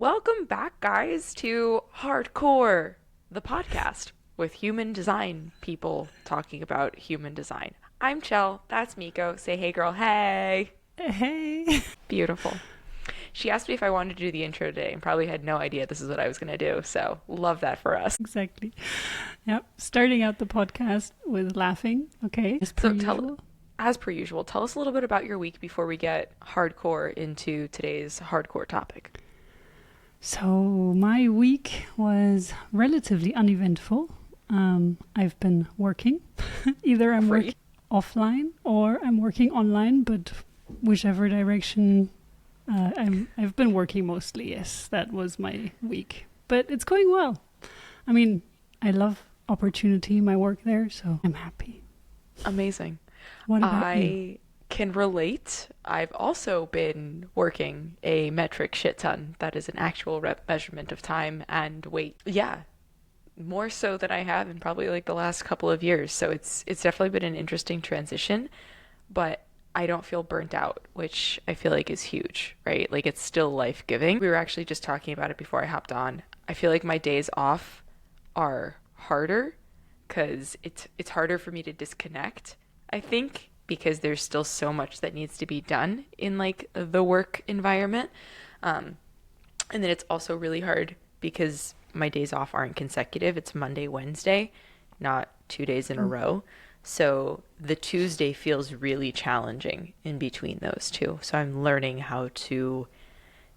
Welcome back, guys, to Hardcore, the podcast with human design people talking about human design. I'm Chell. That's Miko. Say hey, girl. Hey. Hey. Beautiful. She asked me if I wanted to do the intro today and probably had no idea this is what I was going to do. So, love that for us. Exactly. Yep. Starting out the podcast with laughing. Okay. As per usual. As per usual, tell us a little bit about your week before we get hardcore into today's hardcore topic. So, my week was relatively uneventful. I've been working. Either I'm working offline or I'm working online, but whichever direction, I've been working mostly. Yes, that was my week. But it's going well. I mean, I love opportunity, my work there, so I'm happy. Amazing. What about you? I can relate. I've also been working a metric shit ton. That is an actual rep measurement of time and weight. Yeah, more so than I have in probably like the last couple of years. So it's definitely been an interesting transition, but I don't feel burnt out, which I feel like is huge, right? Like it's still life-giving. We were actually just talking about it before I hopped on. I feel like my days off are harder because it's harder for me to disconnect, I think, because there's still so much that needs to be done in like the work environment. And then it's also really hard because my days off aren't consecutive. It's Monday, Wednesday, not 2 days in a row. So the Tuesday feels really challenging in between those two. So I'm learning how to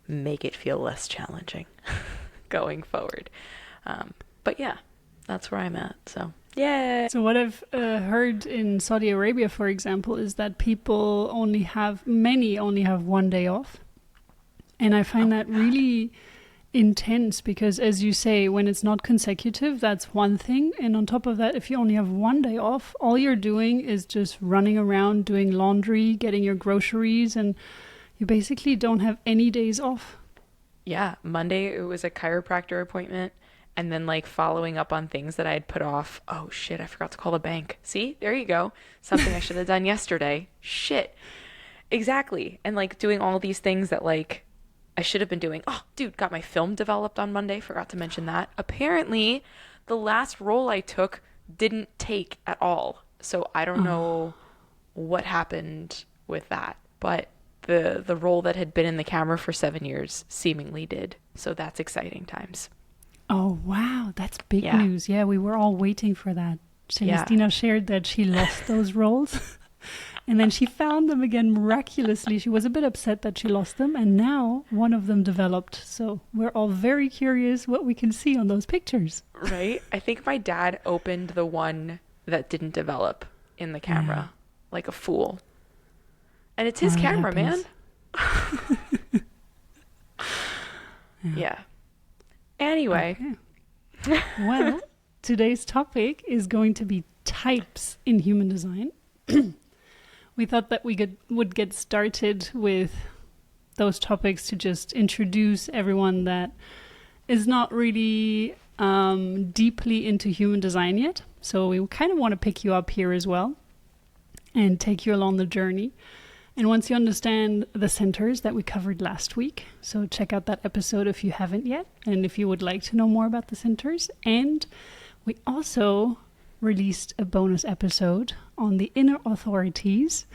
make it feel less challenging going forward. But yeah, that's where I'm at. So yeah. So what I've heard in Saudi Arabia, for example, is that many only have 1 day off. And I find that really intense because, as you say, when it's not consecutive, that's one thing. And on top of that, if you only have 1 day off, all you're doing is just running around, doing laundry, getting your groceries, and you basically don't have any days off. Yeah, Monday it was a chiropractor appointment. And then like following up on things that I had put off. Oh shit, I forgot to call the bank. See, there you go. Something I should have done yesterday. Shit. Exactly. And like doing all these things that like I should have been doing. Oh, dude, got my film developed on Monday. Forgot to mention that. Apparently, the last role I took didn't take at all. So I don't know what happened with that. But the role that had been in the camera for 7 years seemingly did. So that's exciting times. Oh, wow. That's big news. Yeah, we were all waiting for that. Celestina shared that she lost those roles and then she found them again miraculously. She was a bit upset that she lost them, and now one of them developed. So we're all very curious what we can see on those pictures. Right? I think my dad opened the one that didn't develop in the camera like a fool. And it's his camera, man. Yeah. Anyway. Okay. Well, today's topic is going to be types in human design. We thought that we would get started with those topics to just introduce everyone that is not really deeply into human design yet. So we kind of want to pick you up here as well and take you along the journey. And once you understand the centers that we covered last week, so check out that episode if you haven't yet, and if you would like to know more about the centers. And we also released a bonus episode on the inner authorities.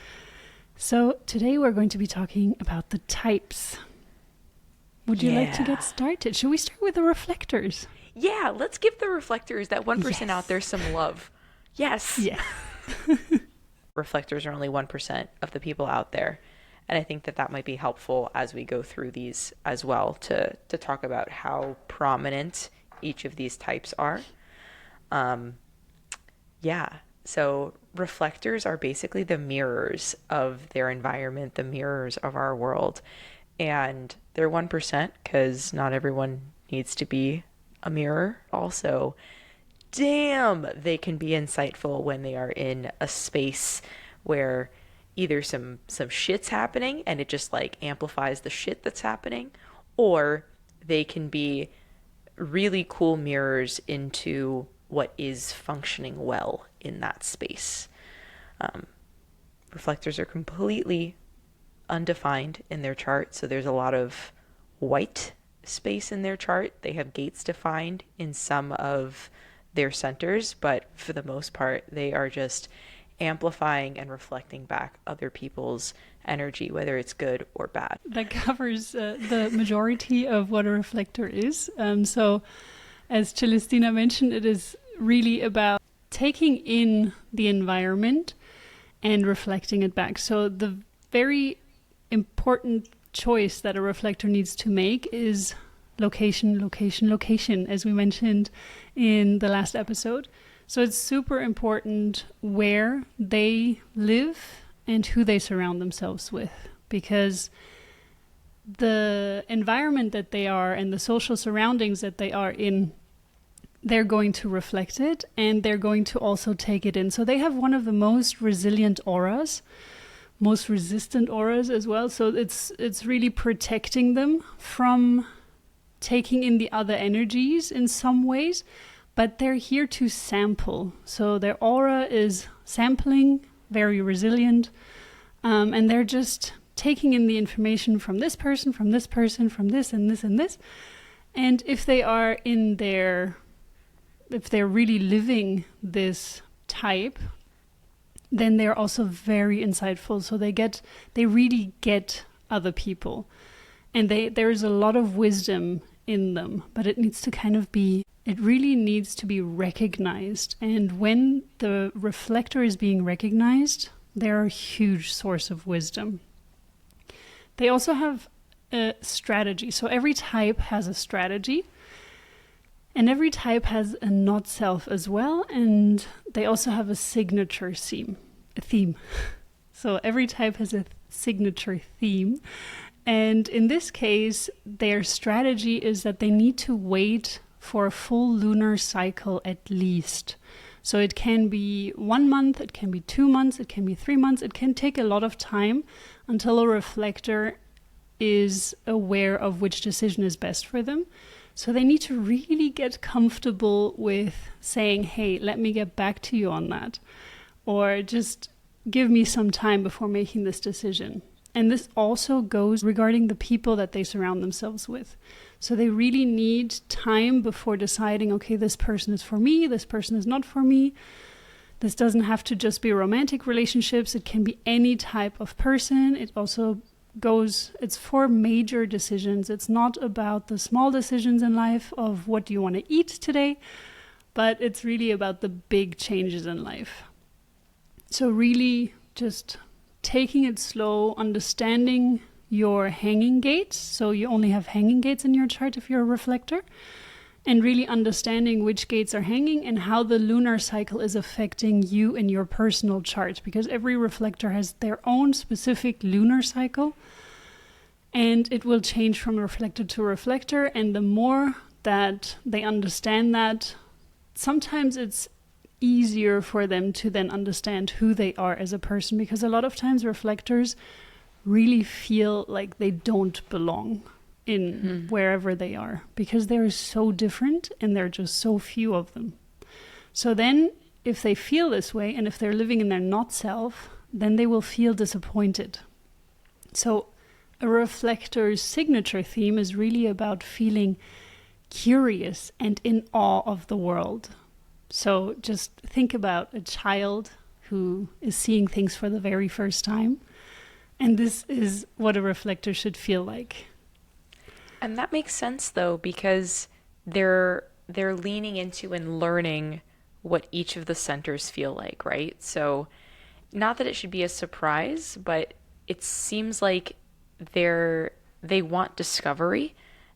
So today we're going to be talking about the types. Would you like to get started? Should we start with the reflectors? Yeah, let's give the reflectors, that 1% out there, some love. Yes. Yeah. Reflectors are only 1% of the people out there. And I think that might be helpful as we go through these as well to talk about how prominent each of these types are. So reflectors are basically the mirrors of their environment, the mirrors of our world. And they're 1% because not everyone needs to be a mirror. Also, damn, they can be insightful when they are in a space where either some shit's happening and it just like amplifies the shit that's happening, or they can be really cool mirrors into what is functioning well in that space. Reflectors are completely undefined in their chart, so there's a lot of white space in their chart. They have gates defined in some of their centers, but for the most part, they are just amplifying and reflecting back other people's energy, whether it's good or bad. That covers the majority of what a reflector is. So, as Celestina mentioned, it is really about taking in the environment and reflecting it back. So, the very important choice that a reflector needs to make is location, location, location, as we mentioned in the last episode. So it's super important where they live and who they surround themselves with, because the environment that they are and the social surroundings that they are in, they're going to reflect it and they're going to also take it in. So they have one of the most resilient auras, most resistant auras as well. So it's really protecting them from taking in the other energies in some ways, but they're here to sample. So their aura is sampling, very resilient, and they're just taking in the information from this person, from this person, from this and this and this. And if they are if they're really living this type, then they're also very insightful. So they really get other people. And there's a lot of wisdom in them, but it really needs to be recognized. And when the reflector is being recognized, they're a huge source of wisdom. They also have a strategy. So every type has a strategy. And every type has a not self as well. And they also have a signature theme. So every type has a signature theme. And in this case, their strategy is that they need to wait for a full lunar cycle at least. So it can be 1 month, it can be 2 months, it can be 3 months. It can take a lot of time until a reflector is aware of which decision is best for them. So they need to really get comfortable with saying, hey, let me get back to you on that. Or just give me some time before making this decision. And this also goes regarding the people that they surround themselves with. So they really need time before deciding, okay, this person is for me, this person is not for me. This doesn't have to just be romantic relationships. It can be any type of person. It also it's for major decisions. It's not about the small decisions in life of what do you want to eat today, but it's really about the big changes in life. So really just taking it slow, understanding your hanging gates. So you only have hanging gates in your chart if you're a reflector. And really understanding which gates are hanging and how the lunar cycle is affecting you in your personal chart. Because every reflector has their own specific lunar cycle. And it will change from reflector to reflector. And the more that they understand that, sometimes it's easier for them to then understand who they are as a person. Because a lot of times reflectors really feel like they don't belong in wherever they are, because they're so different and there are just so few of them. So then if they feel this way and if they're living in their not self, then they will feel disappointed. So a reflector's signature theme is really about feeling curious and in awe of the world. So just think about a child who is seeing things for the very first time. And this is what a reflector should feel like. And that makes sense, though, because they're leaning into and learning what each of the centers feel like, right? So not that it should be a surprise, but it seems like they want discovery,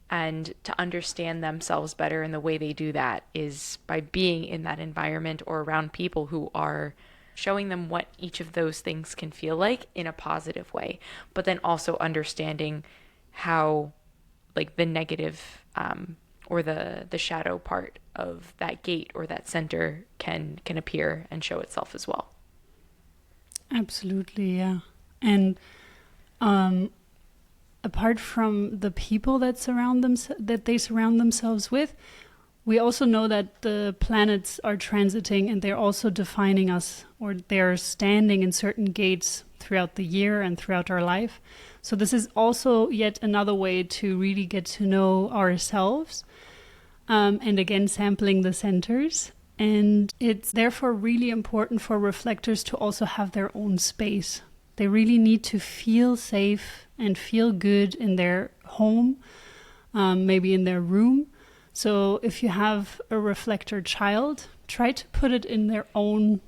and to understand themselves better. And the way they do that is by being in that environment or around people who are showing them what each of those things can feel like in a positive way, but then also understanding how like the negative or the shadow part of that gate or that center can appear and show itself as well. Absolutely, yeah. And apart from the people that they surround themselves with, We also know that the planets are transiting and they're also defining us, or they're standing in certain gates throughout the year and throughout our life. So this is also yet another way to really get to know ourselves. And again, sampling the centers. And it's therefore really important for reflectors to also have their own space. They really need to feel safe and feel good in their home, maybe in their room. So if you have a reflector child, try to put it in their own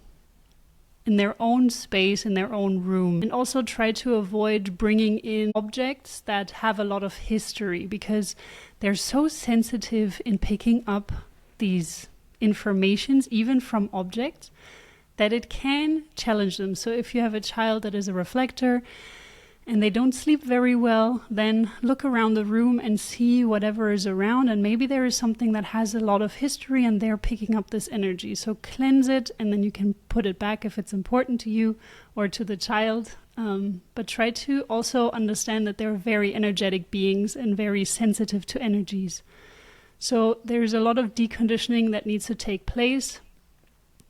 space, in their own room. And also try to avoid bringing in objects that have a lot of history, because they're so sensitive in picking up these informations, even from objects, that it can challenge them. So if you have a child that is a reflector and they don't sleep very well, then look around the room and see whatever is around, and maybe there is something that has a lot of history and they're picking up this energy. So cleanse it, and then you can put it back if it's important to you or to the child. But try to also understand that they're very energetic beings and very sensitive to energies. So there's a lot of deconditioning that needs to take place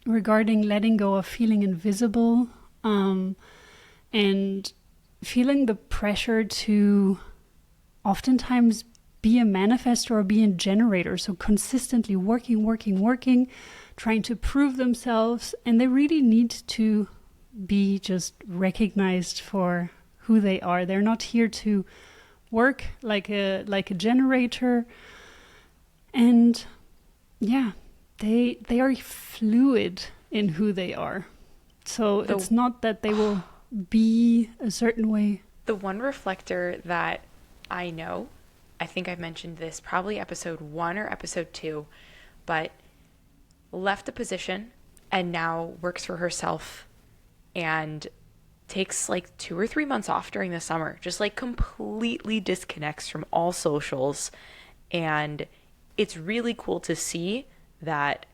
regarding letting go of feeling invisible, and feeling the pressure to oftentimes be a manifestor or be a generator. So consistently working, trying to prove themselves. And they really need to be just recognized for who they are. They're not here to work like a generator. And yeah, they are fluid in who they are. So it's not that they will be a certain way. The one reflector that I know, I think I mentioned this probably episode 1 or episode 2, but left a position and now works for herself and takes like 2 or 3 months off during the summer, just like completely disconnects from all socials. And it's really cool to see that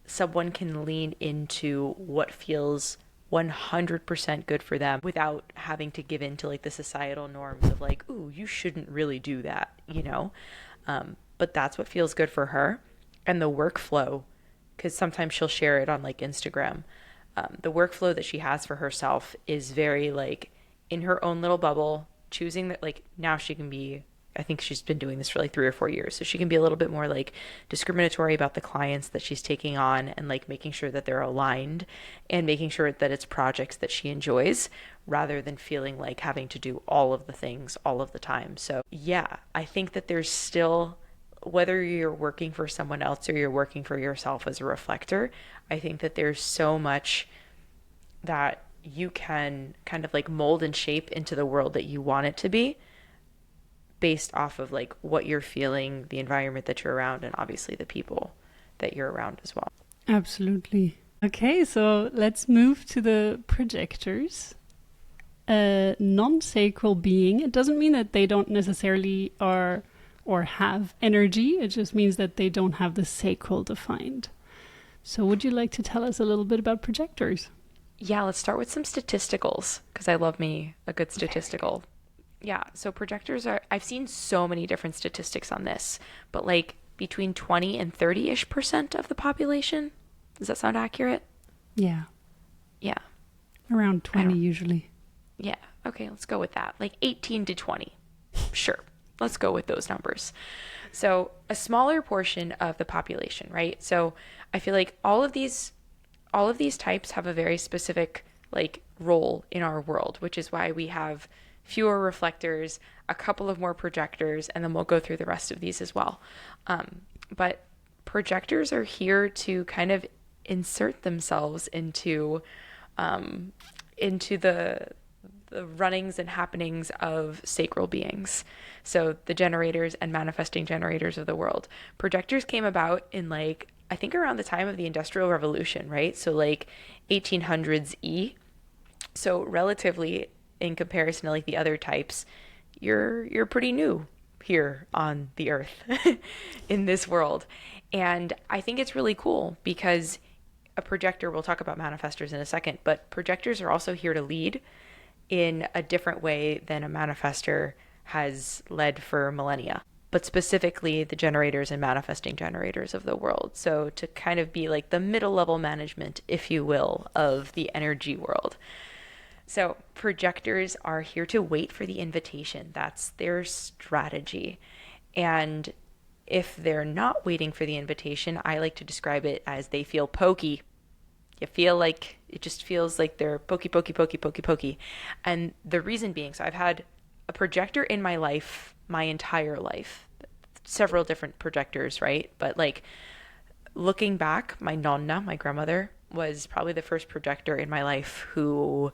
someone can lean into what feels 100% good for them without having to give in to like the societal norms of like, ooh, you shouldn't really do that, you know? But that's what feels good for her. And the workflow, because sometimes she'll share it on like Instagram. The workflow that she has for herself is very like in her own little bubble, choosing that like now she can be, I think she's been doing this for like 3 or 4 years. So she can be a little bit more like discriminatory about the clients that she's taking on and like making sure that they're aligned and making sure that it's projects that she enjoys rather than feeling like having to do all of the things all of the time. So yeah, I think that there's still, whether you're working for someone else or you're working for yourself as a reflector, I think that there's so much that you can kind of like mold and shape into the world that you want it to be, based off of like what you're feeling, the environment that you're around, and obviously the people that you're around as well. Absolutely. Okay, so let's move to the projectors. A non-sacral being, it doesn't mean that they don't necessarily are or have energy, it just means that they don't have the sacral defined. So would you like to tell us a little bit about projectors? Yeah, let's start with some statisticals, because I love me a good statistical. Yeah, so projectors are, I've seen so many different statistics on this, but like between 20 and 30-ish% of the population. Does that sound accurate? Yeah. Yeah. Around 20 usually. Yeah, okay, let's go with that. Like 18 to 20. Sure, let's go with those numbers. So a smaller portion of the population, right? So I feel like all of these types have a very specific like role in our world, which is why we have fewer reflectors, a couple of more projectors, and then we'll go through the rest of these as well. But projectors are here to kind of insert themselves into the runnings and happenings of sacral beings. So the generators and manifesting generators of the world. Projectors came about in like, I think around the time of the Industrial Revolution, right? So like 1800s E. So relatively, in comparison to like the other types, you're pretty new here on the earth in this world. And I think it's really cool because a projector, we'll talk about manifestors in a second, but projectors are also here to lead in a different way than a manifestor has led for millennia. but specifically the generators and manifesting generators of the world. So to kind of be like the middle level management, if you will, of the energy world. So projectors are here to wait for the invitation. That's their strategy. And if they're not waiting for the invitation, I like to describe it as they feel pokey. You feel like it just feels like they're pokey, pokey, pokey, pokey, pokey. And the reason being, so I've had a projector in my life, my entire life, several different projectors, right? But like looking back, my nonna, my grandmother, was probably the first projector in my life who,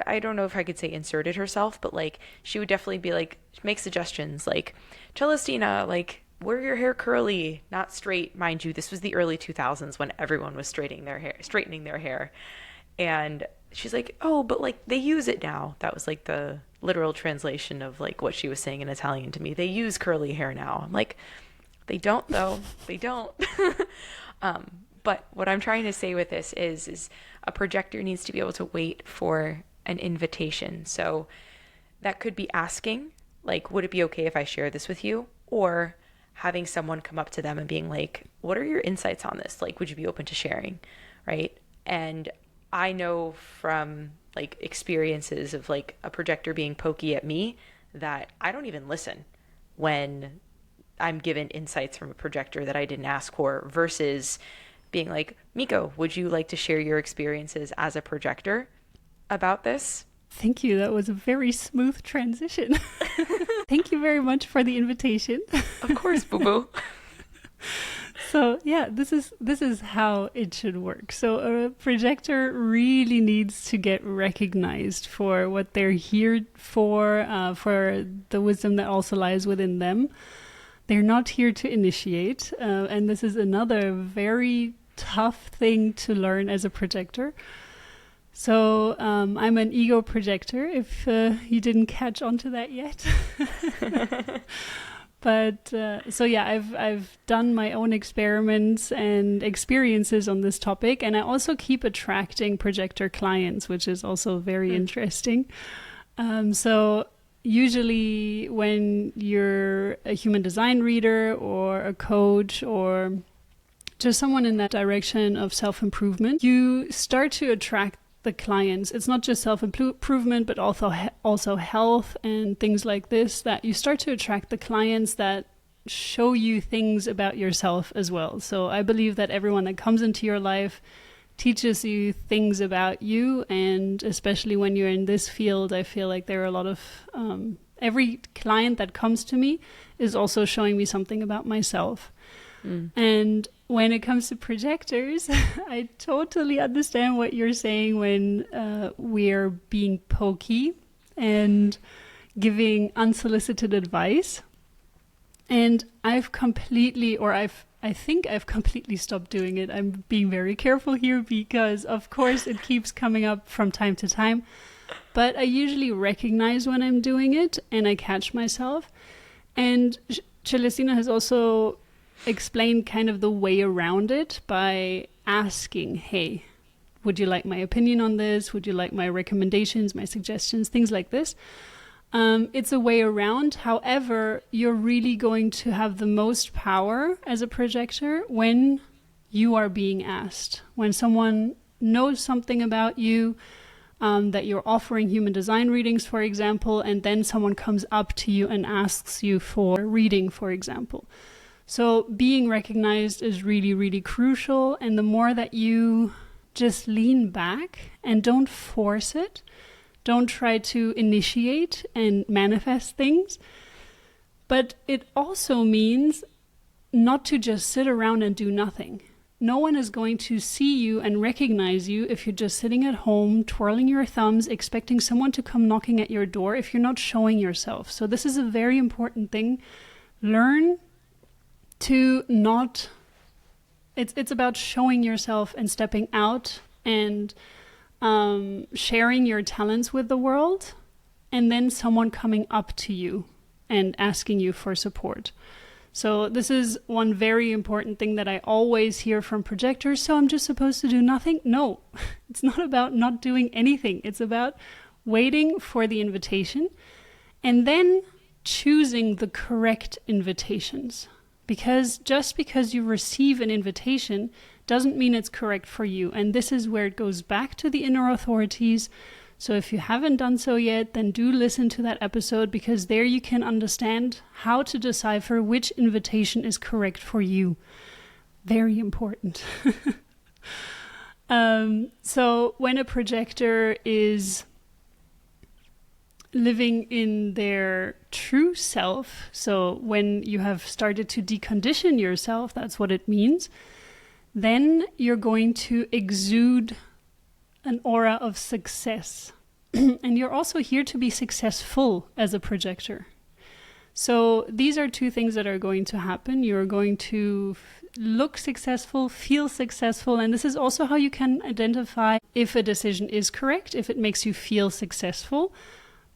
I don't know if I could say inserted herself, but like she would definitely be like, make suggestions like, Celestina, like, wear your hair curly, not straight. Mind you, this was the early 2000s when everyone was straightening their hair. And she's like, oh, but like they use it now. That was like the literal translation of like what she was saying in Italian to me. They use curly hair now. I'm like, they don't though. They don't. But what I'm trying to say with this is a projector needs to be able to wait for an invitation. So that could be asking, like, would it be okay if I share this with you? Or having someone come up to them and being like, what are your insights on this? Like, would you be open to sharing? Right. And I know from like experiences of like a projector being pokey at me that I don't even listen when I'm given insights from a projector that I didn't ask for, versus being like, Miko, would you like to share your experiences as a projector about this? Thank you. That was a very smooth transition. Thank you very much for the invitation. Of course, boo-boo. So yeah, this is how it should work. So a projector really needs to get recognized for what they're here for the wisdom that also lies within them. They're not here to initiate, and this is another very tough thing to learn as a projector. So I'm an ego projector, if you didn't catch on to that yet. But so yeah, I've done my own experiments and experiences on this topic, and I also keep attracting projector clients, which is also very interesting. So usually when you're a human design reader or a coach or just someone in that direction of self-improvement, you start to attract the clients. It's not just self-improvement, but also health and things like this, that you start to attract the clients that show you things about yourself as well. So I believe that everyone that comes into your life teaches you things about you, and especially when you're in this field, I feel like there are a lot of every client that comes to me is also showing me something about myself. And when it comes to projectors, I totally understand what you're saying when we're being pokey and giving unsolicited advice. And I think I've completely stopped doing it. I'm being very careful here because, of course, it keeps coming up from time to time. But I usually recognize when I'm doing it and I catch myself. And Celestina has also explained kind of the way around it by asking, hey, would you like my opinion on this? Would you like my recommendations, my suggestions, things like this? It's a way around. However, you're really going to have the most power as a projector when you are being asked. When someone knows something about you, that you're offering human design readings, for example, and then someone comes up to you and asks you for a reading, for example. So being recognized is really, really crucial. And the more that you just lean back and don't force it, don't try to initiate and manifest things. But it also means not to just sit around and do nothing. No one is going to see you and recognize you if you're just sitting at home, twirling your thumbs, expecting someone to come knocking at your door if you're not showing yourself. So this is a very important thing. Learn to not... It's about showing yourself and stepping out and sharing your talents with the world, and then someone coming up to you and asking you for support. So this is one very important thing that I always hear from projectors. So I'm just supposed to do nothing? No, it's not about not doing anything. It's about waiting for the invitation and then choosing the correct invitations. Because just because you receive an invitation doesn't mean it's correct for you. And this is where it goes back to the inner authorities. So if you haven't done so yet, then do listen to that episode, because there you can understand how to decipher which invitation is correct for you. Very important. So when a projector is living in their true self, so when you have started to decondition yourself, that's what it means, then you're going to exude an aura of success. And you're also here to be successful as a projector. So these are two things that are going to happen. You're going to look successful, feel successful, and this is also how you can identify if a decision is correct, if it makes you feel successful.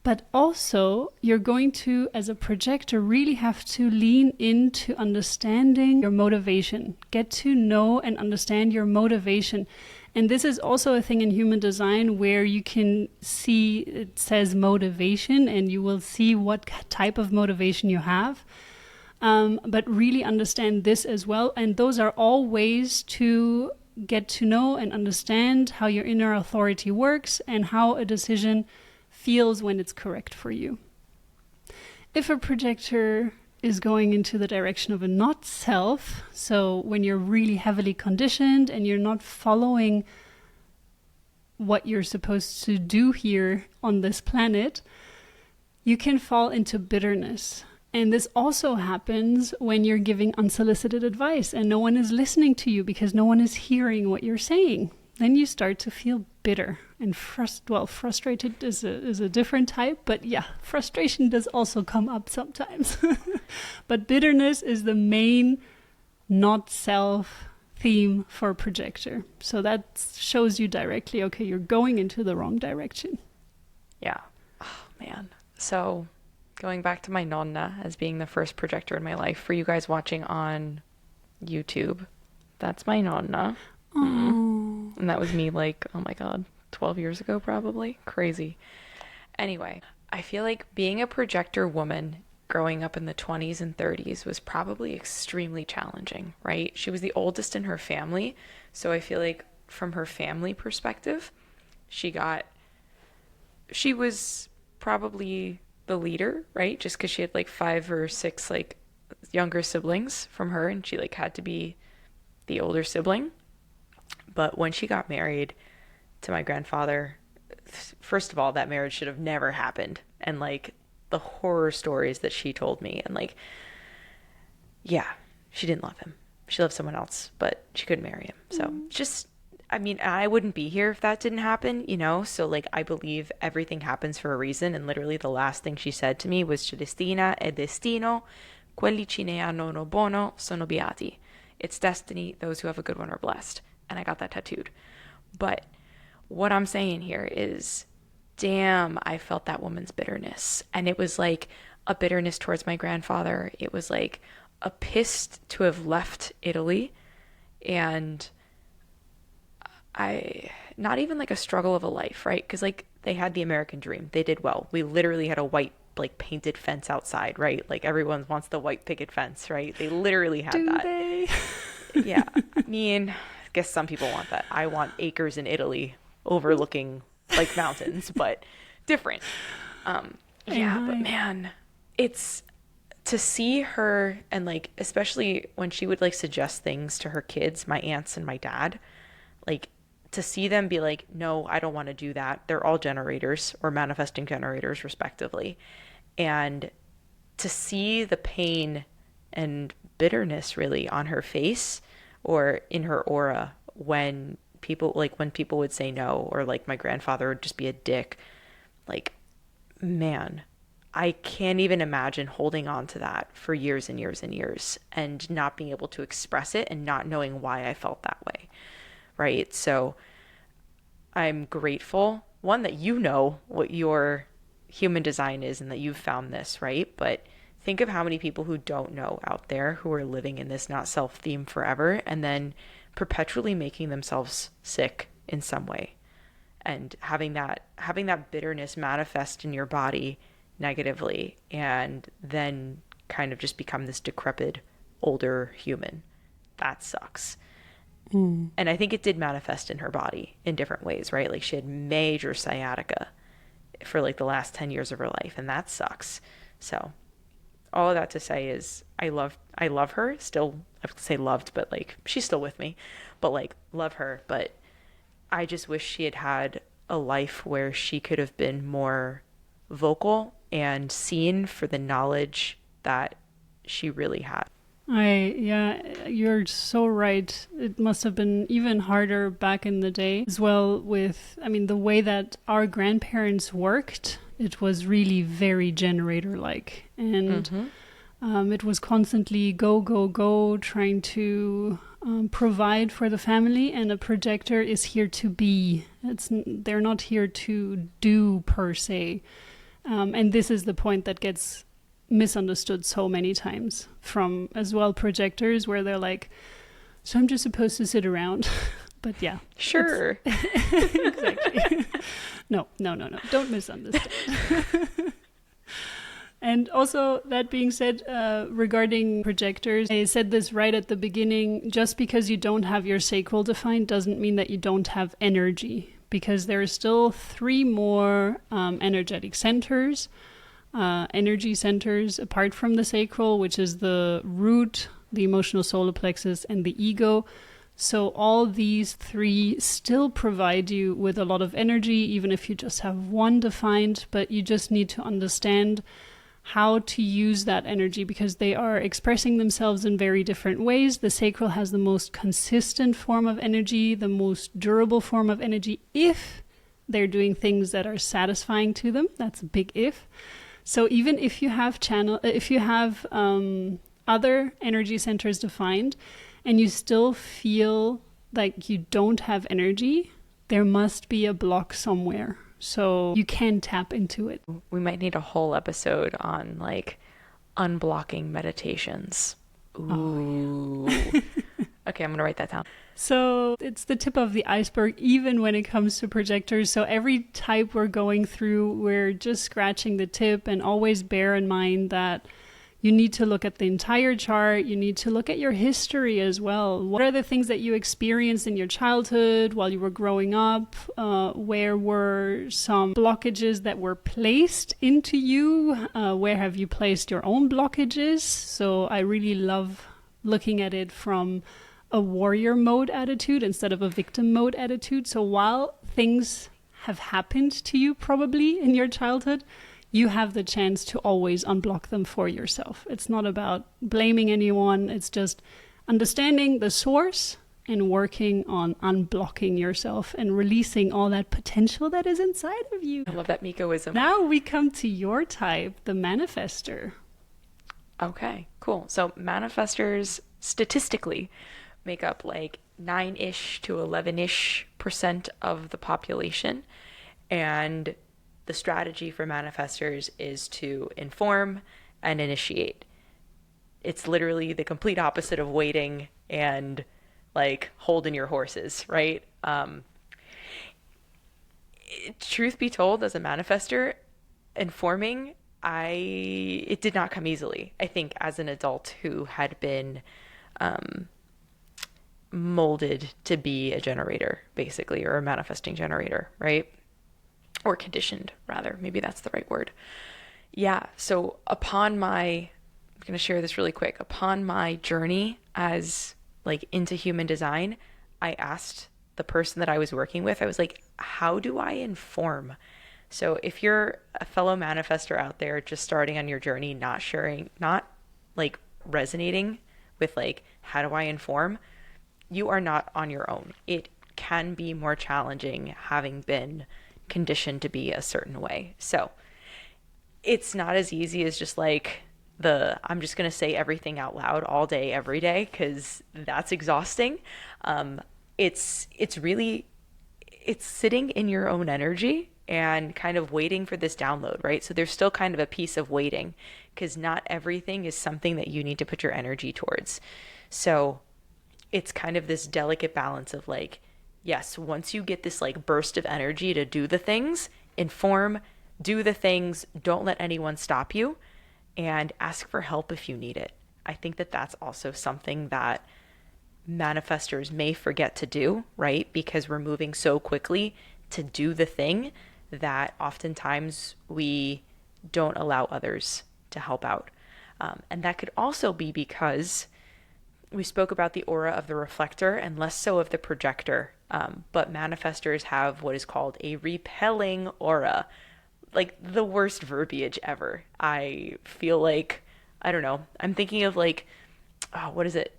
But also, you're going to, as a projector, really have to lean into understanding your motivation. Get to know and understand your motivation. And this is also a thing in human design where you can see, it says motivation, and you will see what type of motivation you have. But really understand this as well. And those are all ways to get to know and understand how your inner authority works and how a decision feels when it's correct for you. If a projector is going into the direction of a not self, so when you're really heavily conditioned and you're not following what you're supposed to do here on this planet, you can fall into bitterness. And this also happens when you're giving unsolicited advice and no one is listening to you because no one is hearing what you're saying. Then you start to feel bitter and frustrated is a different type, but yeah, frustration does also come up sometimes. But bitterness is the main not self theme for a projector. So that shows you directly, okay, you're going into the wrong direction. Yeah. Oh, man. So going back to my nonna as being the first projector in my life, for you guys watching on YouTube, that's my nonna. And that was me like, oh my God, 12 years ago probably. Crazy. Anyway, I feel like being a projector woman growing up in the 20s and 30s was probably extremely challenging, right? She was the oldest in her family. So I feel like from her family perspective, she was probably the leader, right? Just because she had like 5 or 6 like younger siblings from her, and she like had to be the older sibling. But when she got married to my grandfather, first of all, that marriage should have never happened. And like the horror stories that she told me, and like, yeah, she didn't love him. She loved someone else, but she couldn't marry him. So just, I mean, I wouldn't be here if that didn't happen, you know? So like, I believe everything happens for a reason. And literally the last thing she said to me was, Celestina è destino, quelli ci ne hanno uno buono sono beati. It's destiny, those who have a good one are blessed. And I got that tattooed. But what I'm saying here is, damn, I felt that woman's bitterness. And it was like a bitterness towards my grandfather. It was like a pissed to have left Italy. And not even like a struggle of a life, right? Because like they had the American dream. They did well. We literally had a white like painted fence outside, right? Like everyone wants the white picket fence, right? They literally had that. Do they? Yeah. I mean, I guess some people want that. I want acres in Italy overlooking like mountains, but different. Yeah, but man, it's to see her, and like especially when she would like suggest things to her kids, my aunts and my dad, like to see them be like, no, I don't want to do that. They're all generators or manifesting generators respectively. And to see the pain and bitterness really on her face or in her aura when people would say no, or like my grandfather would just be a dick, like, man, I can't even imagine holding on to that for years and years and years and not being able to express it and not knowing why I felt that way, right? So I'm grateful, one, that you know what your human design is and that you've found this, right? But think of how many people who don't know out there who are living in this not self theme forever and then perpetually making themselves sick in some way, and having that bitterness manifest in your body negatively and then kind of just become this decrepit older human. That sucks. And I think it did manifest in her body in different ways, right? Like she had major sciatica for like the last 10 years of her life, and that sucks. So all of that to say is I love her still. I have to say loved, but like she's still with me, but like love her. But I just wish she had had a life where she could have been more vocal and seen for the knowledge that she really had. Yeah, you're so right. It must have been even harder back in the day as well with, I mean, the way that our grandparents worked, it was really very generator-like. And it was constantly go, go, go, trying to provide for the family. And a projector is here to be. They're not here to do per se. And this is the point that gets misunderstood so many times from as well projectors, where they're like, so I'm just supposed to sit around. But yeah, sure. Exactly. No, don't misunderstand. And also, that being said, regarding projectors, I said this right at the beginning, just because you don't have your sacral defined doesn't mean that you don't have energy, because there are still 3 more energetic centers, energy centers apart from the sacral, which is the root, the emotional solar plexus, and the ego. So all these 3 still provide you with a lot of energy, even if you just have one defined, but you just need to understand how to use that energy, because they are expressing themselves in very different ways. The sacral has the most consistent form of energy, the most durable form of energy, if they're doing things that are satisfying to them. That's a big if. So even if you have other energy centers defined and you still feel like you don't have energy, there must be a block somewhere. So you can tap into it. We might need a whole episode on like unblocking meditations. Ooh. Oh, yeah. Okay, I'm going to write that down. So it's the tip of the iceberg, even when it comes to projectors. So every type we're going through, we're just scratching the tip, and always bear in mind that you need to look at the entire chart. You need to look at your history as well. What are the things that you experienced in your childhood while you were growing up? Where were some blockages that were placed into you? Where have you placed your own blockages? So I really love looking at it from a warrior mode attitude instead of a victim mode attitude. So while things have happened to you probably in your childhood, you have the chance to always unblock them for yourself. It's not about blaming anyone. It's just understanding the source and working on unblocking yourself and releasing all that potential that is inside of you. I love that Mikoism. Now we come to your type, the manifester. Okay, cool. So manifestors statistically make up like 9-ish to 11-ish% of the population. And the strategy for manifestors is to inform and initiate. It's literally the complete opposite of waiting and like holding your horses, right? Truth be told, as a manifestor, informing, it did not come easily. I think as an adult who had been molded to be a generator, basically, or a manifesting generator, right? Or conditioned, rather. Maybe that's the right word. Yeah, so I'm going to share this really quick. Upon my journey as like into human design, I asked the person that I was working with, I was like, how do I inform? So if you're a fellow manifestor out there just starting on your journey, not like resonating with like, how do I inform? You are not on your own. It can be more challenging having been conditioned to be a certain way. So it's not as easy as just like I'm just going to say everything out loud all day, every day, because that's exhausting. It's sitting in your own energy and kind of waiting for this download, right? So there's still kind of a piece of waiting, because not everything is something that you need to put your energy towards. So it's kind of this delicate balance of like, yes, once you get this like burst of energy to do the things, inform, Do the things, don't let anyone stop you, and ask for help if you need it. I think that that's also something that manifestors may forget to do, right? Because we're moving so quickly to do the thing that oftentimes we don't allow others to help out. And that could also be because we spoke about the aura of the reflector and less so of the projector. But manifestors have what is called a repelling aura. Like the worst verbiage ever. I feel like, I don't know, I'm thinking of like, oh, what is it?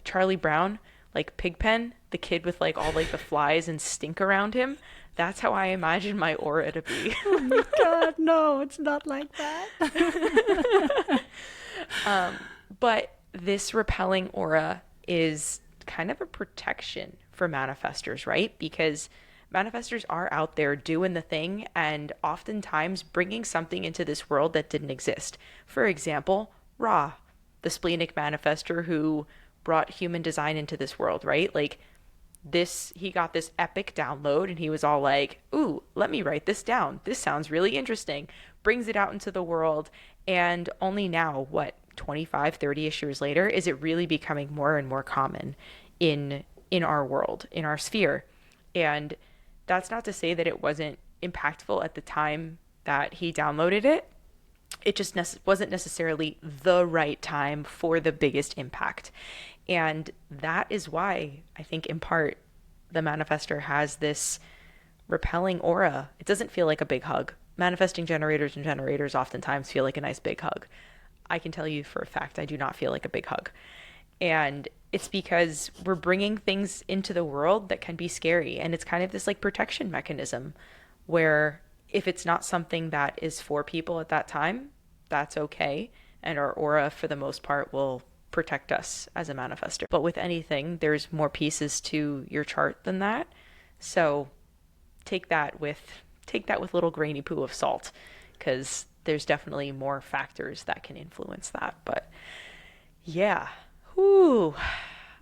Charlie Brown, like Pigpen, the kid with like all like the flies and stink around him. That's how I imagine my aura to be. Oh my God, no, it's not like that. But this repelling aura is kind of a protection for manifestors, right? Because manifestors are out there doing the thing and oftentimes bringing something into this world that didn't exist. For example, Ra, the splenic manifestor who brought human design into this world, right? Like this, he got this epic download and he was all like, ooh, let me write this down. This sounds really interesting. Brings it out into the world. And only now, what, 25, 30-ish years later, is it really becoming more and more common in our world, in our sphere. And that's not to say that it wasn't impactful at the time that he downloaded it. It just wasn't necessarily the right time for the biggest impact. And that is why I think in part the manifestor has this repelling aura. It doesn't feel like a big hug. Manifesting generators and generators oftentimes feel like a nice big hug. I can tell you for a fact I do not feel like a big hug. And it's because we're bringing things into the world that can be scary. And it's kind of this like protection mechanism where if it's not something that is for people at that time, that's okay. And our aura, for the most part, will protect us as a manifestor. But with anything, there's more pieces to your chart than that. So take that with little grainy poo of salt, because there's definitely more factors that can influence that. But yeah, whew,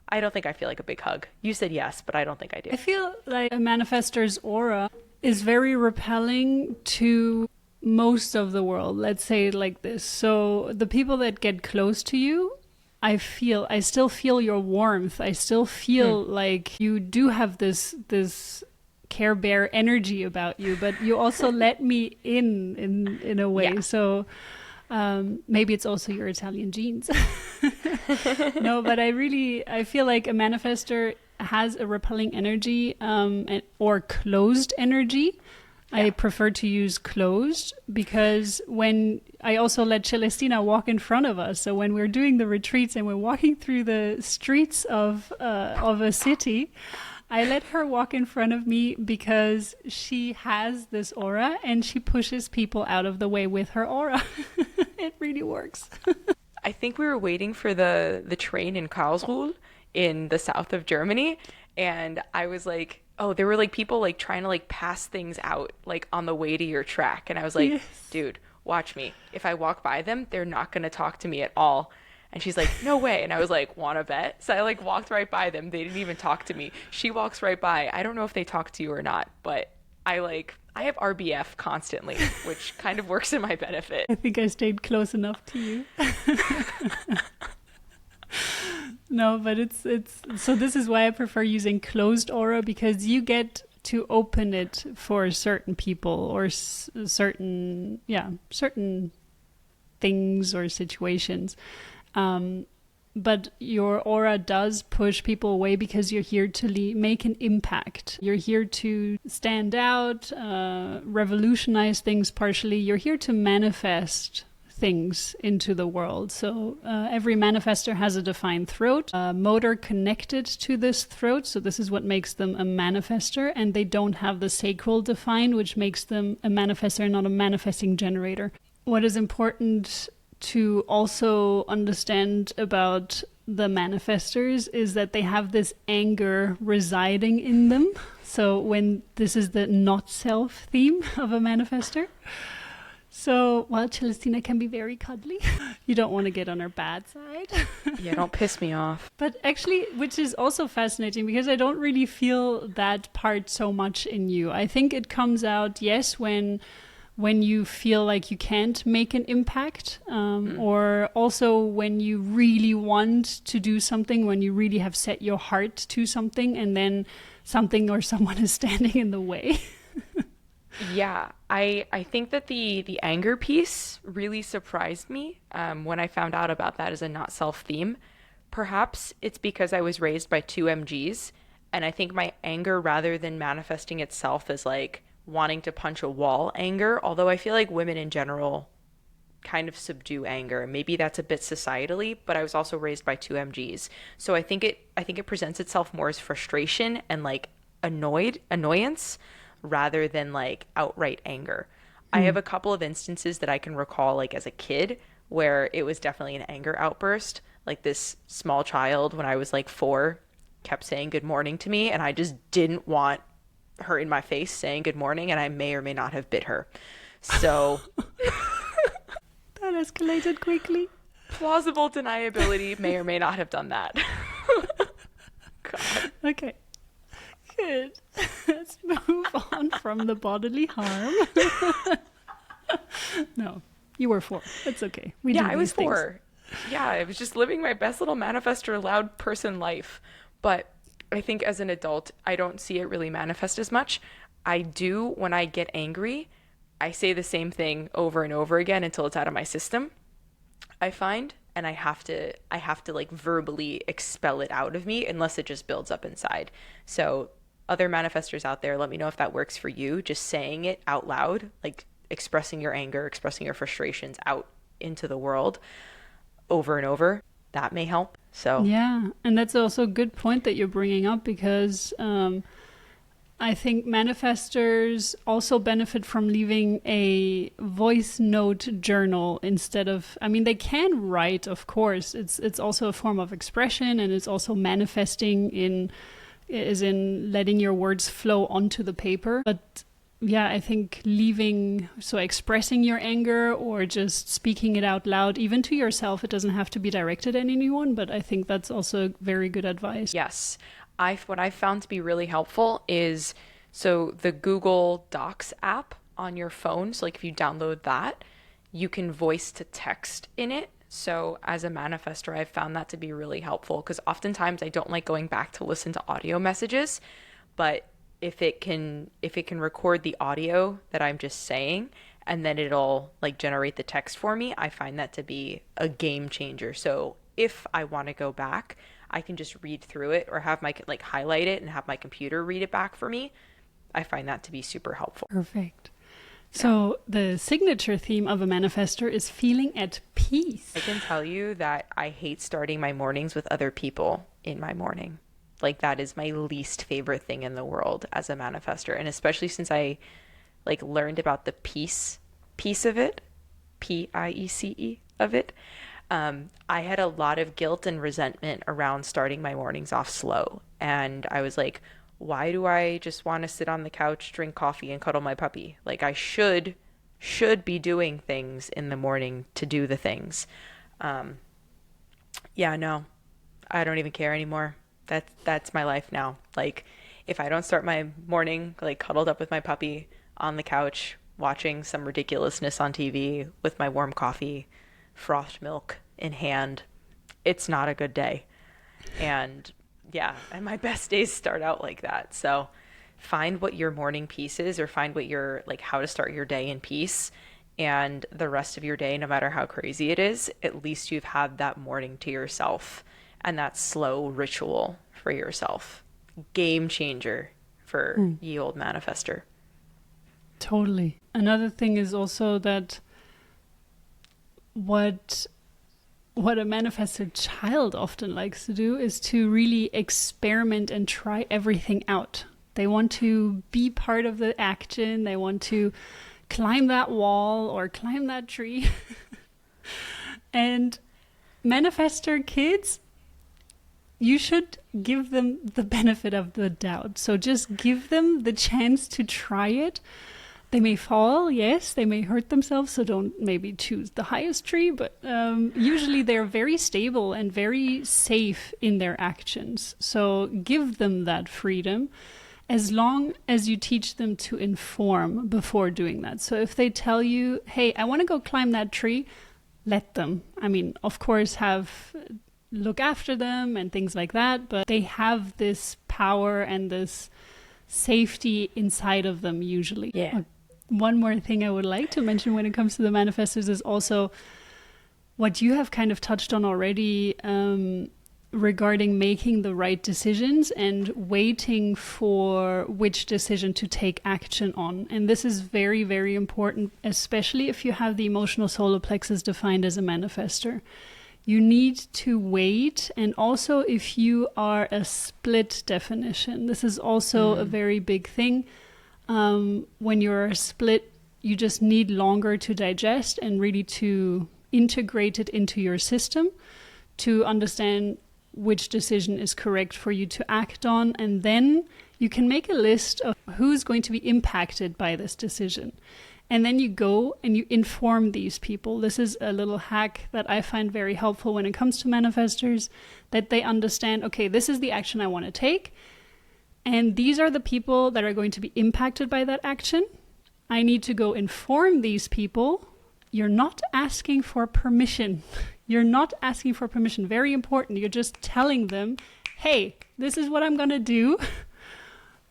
I don't think I feel like a big hug. You said yes, but I don't think I do. I feel like a manifestor's aura is very repelling to most of the world. Let's say it like this. So the people that get close to you, I still feel your warmth. I still feel like you do have this Care Bear energy about you, but you also let me in a way. Yeah. So maybe it's also your Italian genes. No, but I feel like a manifestor has a repelling energy or closed energy. Yeah. I prefer to use closed because when I also let Celestina walk in front of us. So when we're doing the retreats and we're walking through the streets of a city, I let her walk in front of me because she has this aura and she pushes people out of the way with her aura. It really works. I think we were waiting for the train in Karlsruhe in the south of Germany. And I was like, oh, there were like people like trying to like pass things out like on the way to your track. And I was like, yes. Dude, watch me. If I walk by them, they're not going to talk to me at all. And she's like, no way. And I was like, wanna bet? So I like walked right by them. They didn't even talk to me. She walks right by. I don't know if they talk to you or not, but I have RBF constantly, which kind of works in my benefit. I think I stayed close enough to you. No, but it's so this is why I prefer using closed aura, because you get to open it for certain people or certain things or situations. But your aura does push people away because you're here to make an impact. You're here to stand out, revolutionize things partially. You're here to manifest things into the world. So every manifestor has a defined throat, a motor connected to this throat. So this is what makes them a manifestor. And they don't have the sacral defined, which makes them a manifestor, not a manifesting generator. What is important to also understand about the manifestors is that they have this anger residing in them. So when this is the not self theme of a manifestor. So while Celestina can be very cuddly, you don't want to get on her bad side. Yeah, don't piss me off. But actually, which is also fascinating because I don't really feel that part so much in you. I think it comes out, yes, when when you feel like you can't make an impact, or also when you really want to do something, when you really have set your heart to something, and then something or someone is standing in the way. Yeah, I think that the anger piece really surprised me when I found out about that as a not self theme. Perhaps it's because I was raised by two MGs, and I think my anger, rather than manifesting itself as like wanting to punch a wall anger, although I feel like women in general kind of subdue anger. Maybe that's a bit societally, but I was also raised by two MGs. So I think it presents itself more as frustration and like annoyance rather than like outright anger. I have a couple of instances that I can recall like as a kid where it was definitely an anger outburst. Like this small child when I was like 4 kept saying good morning to me and I just didn't want her in my face saying good morning and I may or may not have bit her. So That escalated quickly. plausible deniability, may or may not have done that. God. Okay. Good. Let's move on from the bodily harm. No, you were 4. It's okay. Yeah, I was 4. Yeah, I was just living my best little manifestor loud person life. But I think as an adult, I don't see it really manifest as much. I do when I get angry. I say the same thing over and over again until it's out of my system, I find, and I have to like verbally expel it out of me unless it just builds up inside. So other manifestors out there, let me know if that works for you. Just saying it out loud, like expressing your anger, expressing your frustrations out into the world over and over, that may help. So yeah, and that's also a good point that you're bringing up because I think manifestors also benefit from leaving a voice note journal instead of, I mean, they can write, of course. It's also a form of expression, and it's also manifesting is in letting your words flow onto the paper. But yeah, I think expressing your anger or just speaking it out loud, even to yourself, it doesn't have to be directed at anyone, but I think that's also very good advice. yes, what I found to be really helpful is so the Google Docs app on your phone. So like if you download that, you can voice to text in it. So as a manifestor, I've found that to be really helpful because oftentimes I don't like going back to listen to audio messages, but if it can record the audio that I'm just saying and then it'll like generate the text for me, I find that to be a game changer. So if I want to go back, I can just read through it or have my like highlight it and have my computer read it back for me. I find that to be super helpful. Perfect. So the signature theme of a manifestor is feeling at peace. I can tell you that I hate starting my mornings with other people in my morning. Like that is my least favorite thing in the world as a manifestor. And especially since I like learned about the piece of it, PIECE of it. I had a lot of guilt and resentment around starting my mornings off slow. And I was like, why do I just want to sit on the couch, drink coffee, and cuddle my puppy? Like I should be doing things in the morning to do the things. Yeah, no, I don't even care anymore. That's my life now. Like if I don't start my morning like cuddled up with my puppy on the couch, watching some ridiculousness on TV with my warm coffee, frothed milk in hand, it's not a good day. And yeah, and my best days start out like that. So find what your morning piece is, or find what your like how to start your day in peace, and the rest of your day, no matter how crazy it is, at least you've had that morning to yourself and that slow ritual for yourself. Game changer for ye old manifestor. Totally. Another thing is also that what a manifested child often likes to do is to really experiment and try everything out. They want to be part of the action. They want to climb that wall or climb that tree. And manifestor kids, you should give them the benefit of the doubt. So just give them the chance to try it. They may fall, yes, they may hurt themselves, so don't maybe choose the highest tree, but usually they're very stable and very safe in their actions. So give them that freedom as long as you teach them to inform before doing that. So if they tell you, hey, I want to go climb that tree, let them. I mean, of course, look after them and things like that, but they have this power and this safety inside of them usually. Yeah. One more thing I would like to mention when it comes to the manifestors is also what you have kind of touched on already, regarding making the right decisions and waiting for which decision to take action on. And this is very, very important, especially if you have the emotional solar plexus defined as a manifestor. You need to wait. And also if you are a split definition, this is also a very big thing. When you're a split, you just need longer to digest and really to integrate it into your system to understand which decision is correct for you to act on. And then you can make a list of who's going to be impacted by this decision. And then you go and you inform these people. This is a little hack that I find very helpful when it comes to manifestors, that they understand, okay, this is the action I want to take. And these are the people that are going to be impacted by that action. I need to go inform these people. You're not asking for permission. You're not asking for permission. Very important. You're just telling them, hey, this is what I'm going to do.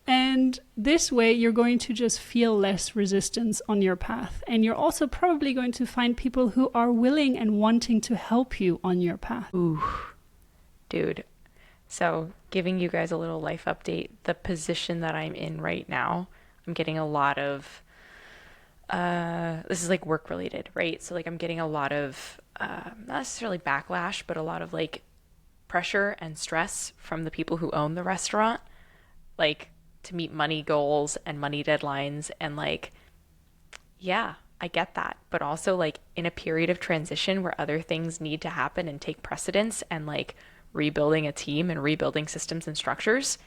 And this way you're going to just feel less resistance on your path. And you're also probably going to find people who are willing and wanting to help you on your path. Ooh, dude. So giving you guys a little life update, the position that I'm in right now, I'm getting a lot of, this is like work related, right? So like I'm getting a lot of, not necessarily backlash, but a lot of like pressure and stress from the people who own the restaurant, like to meet money goals and money deadlines. And like, yeah, I get that. But also like in a period of transition where other things need to happen and take precedence, and like rebuilding a team and rebuilding systems and structures,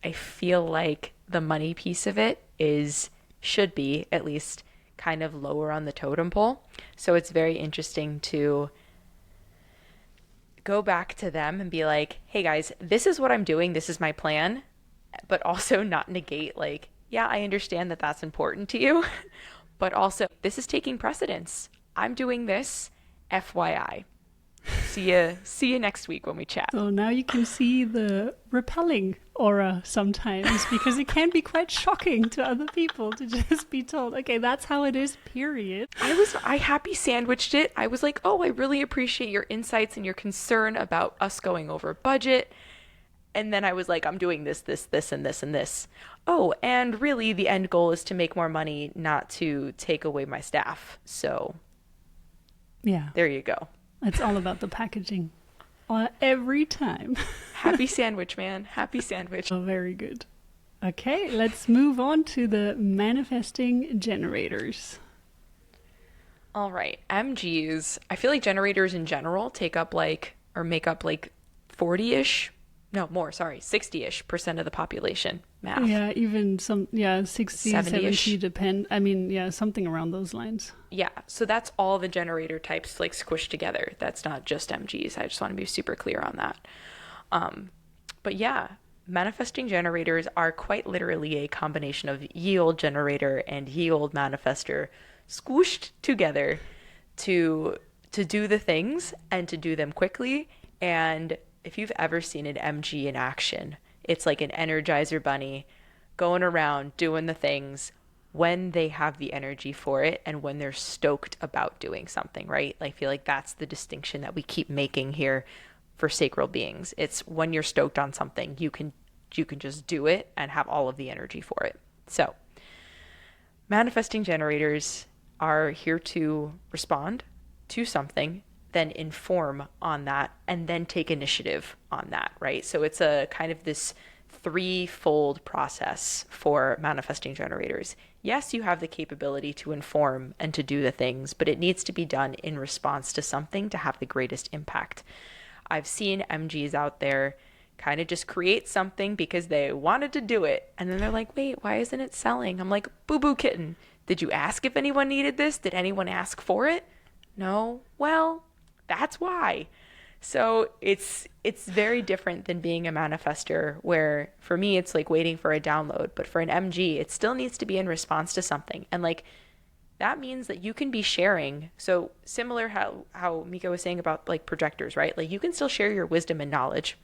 I feel like the money piece of it should be at least kind of lower on the totem pole. So it's very interesting to go back to them and be like, hey guys, this is what I'm doing. This is my plan. But also not negate like, yeah, I understand that that's important to you. But also this is taking precedence. I'm doing this, FYI. See you next week when we chat. So now you can see the repelling aura sometimes, because it can be quite shocking to other people to just be told, okay, that's how it is, period. I happy sandwiched it. I was like, oh, I really appreciate your insights and your concern about us going over budget. And then I was like, I'm doing this, and this, and this. Oh, and really the end goal is to make more money, not to take away my staff. So yeah, there you go. It's all about the packaging every time. Happy sandwich, man. Happy sandwich. Oh, very good. Okay, let's move on to the manifesting generators. All right. MGs. I feel like generators in general make up like 40-ish. No, more, sorry, 60-ish% of the population. Math. Yeah, even 60, 70 depend. I mean, yeah, something around those lines. Yeah, so that's all the generator types like squished together. That's not just MGs. I just want to be super clear on that. But yeah, manifesting generators are quite literally a combination of ye old generator and ye old manifestor squished together to do the things and to do them quickly. And if you've ever seen an MG in action, it's like an Energizer bunny going around doing the things when they have the energy for it and when they're stoked about doing something, right? I feel like that's the distinction that we keep making here for sacral beings. It's when you're stoked on something, you can just do it and have all of the energy for it. So manifesting generators are here to respond to something, then inform on that, and then take initiative on that, right? So it's a kind of this threefold process for manifesting generators. Yes, you have the capability to inform and to do the things, but it needs to be done in response to something to have the greatest impact. I've seen MGs out there kind of just create something because they wanted to do it, and then they're like, wait, why isn't it selling? I'm like, boo-boo kitten. Did you ask if anyone needed this? Did anyone ask for it? No? Well, that's why. So it's very different than being a manifester where for me it's like waiting for a download, but for an MG it still needs to be in response to something. And like that means that you can be sharing. So similar how Miko was saying about like projectors, right? Like you can still share your wisdom and knowledge.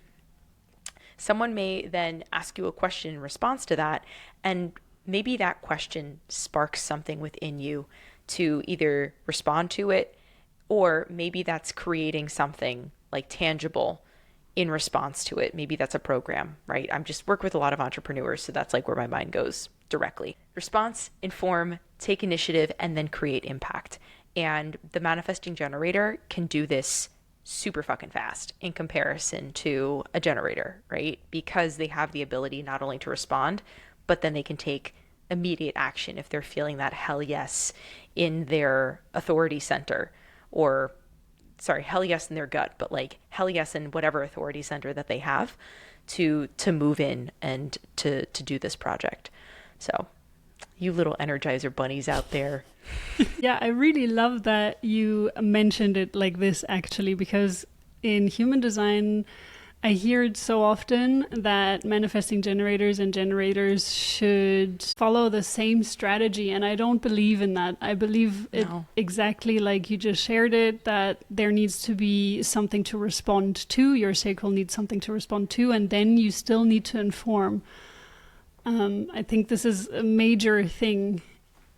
Someone may then ask you a question in response to that, and maybe that question sparks something within you to either respond to it, or maybe that's creating something like tangible in response to it. Maybe that's a program, right? I'm just work with a lot of entrepreneurs, so that's like where my mind goes directly. Response, inform, take initiative, and then create impact. And the manifesting generator can do this super fucking fast in comparison to a generator, right? Because they have the ability not only to respond, but then they can take immediate action if they're feeling that hell yes in their authority center, or sorry, hell yes in their gut, but like hell yes in whatever authority center that they have to move in and to do this project. So you little energizer bunnies out there. Yeah, I really love that you mentioned it like this actually, because in human design, I hear it so often that manifesting generators and generators should follow the same strategy. And I don't believe in that. I believe it exactly like you just shared it, that there needs to be something to respond to. Your sacral needs something to respond to, and then you still need to inform. I think this is a major thing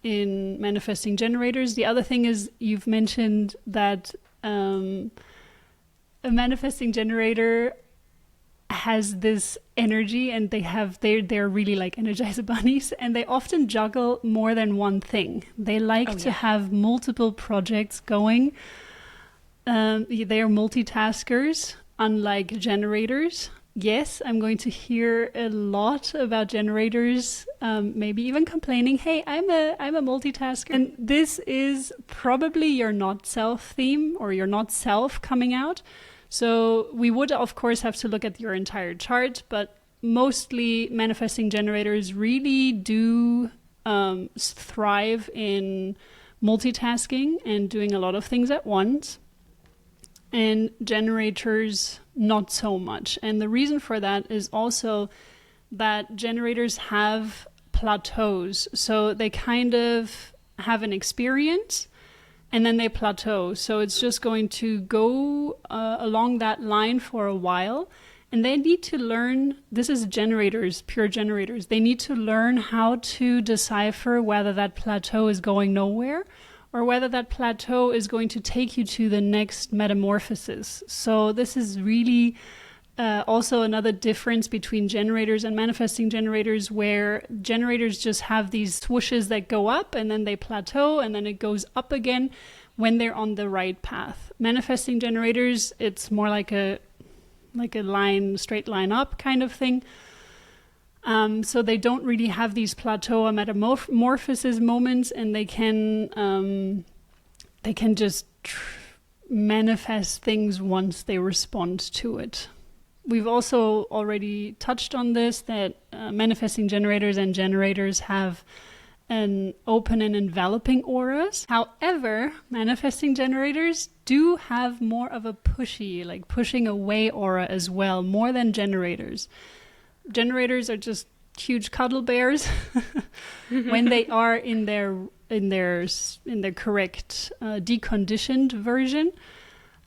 in manifesting generators. The other thing is you've mentioned that a manifesting generator has this energy, and they're really like Energizer bunnies, and they often juggle more than one thing. They like to have multiple projects going. They are multitaskers, unlike generators. Yes, I'm going to hear a lot about generators, maybe even complaining, hey, I'm a multitasker. And this is probably your not self theme, or your not self coming out. So we would, of course, have to look at your entire chart, but mostly manifesting generators really do thrive in multitasking and doing a lot of things at once. And generators, not so much. And the reason for that is also that generators have plateaus. So they kind of have an experience and then they plateau. So it's just going to go along that line for a while. And they need to learn, this is generators, pure generators. They need to learn how to decipher whether that plateau is going nowhere or whether that plateau is going to take you to the next metamorphosis. So this is really also another difference between generators and manifesting generators, where generators just have these swooshes that go up and then they plateau and then it goes up again when they're on the right path. Manifesting generators, it's more like a line, straight line up kind of thing. So they don't really have these plateau or metamorphosis moments, and they can just manifest things once they respond to it. We've also already touched on this, that manifesting generators and generators have an open and enveloping auras. However, manifesting generators do have more of a pushy, like pushing away aura as well, more than generators. Generators are just huge cuddle bears when they are in their correct deconditioned version.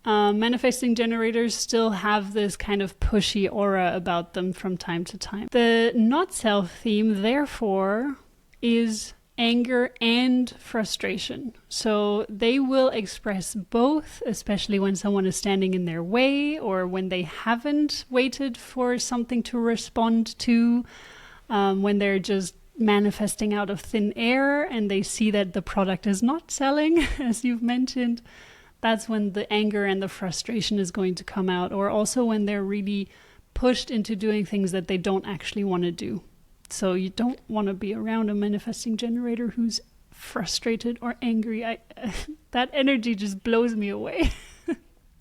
Manifesting generators still have this kind of pushy aura about them from time to time. The not self theme, therefore, is anger and frustration. So they will express both, especially when someone is standing in their way or when they haven't waited for something to respond to, when they're just manifesting out of thin air and they see that the product is not selling, as you've mentioned. That's when the anger and the frustration is going to come out, or also when they're really pushed into doing things that they don't actually want to do. So you don't want to be around a manifesting generator who's frustrated or angry. That energy just blows me away.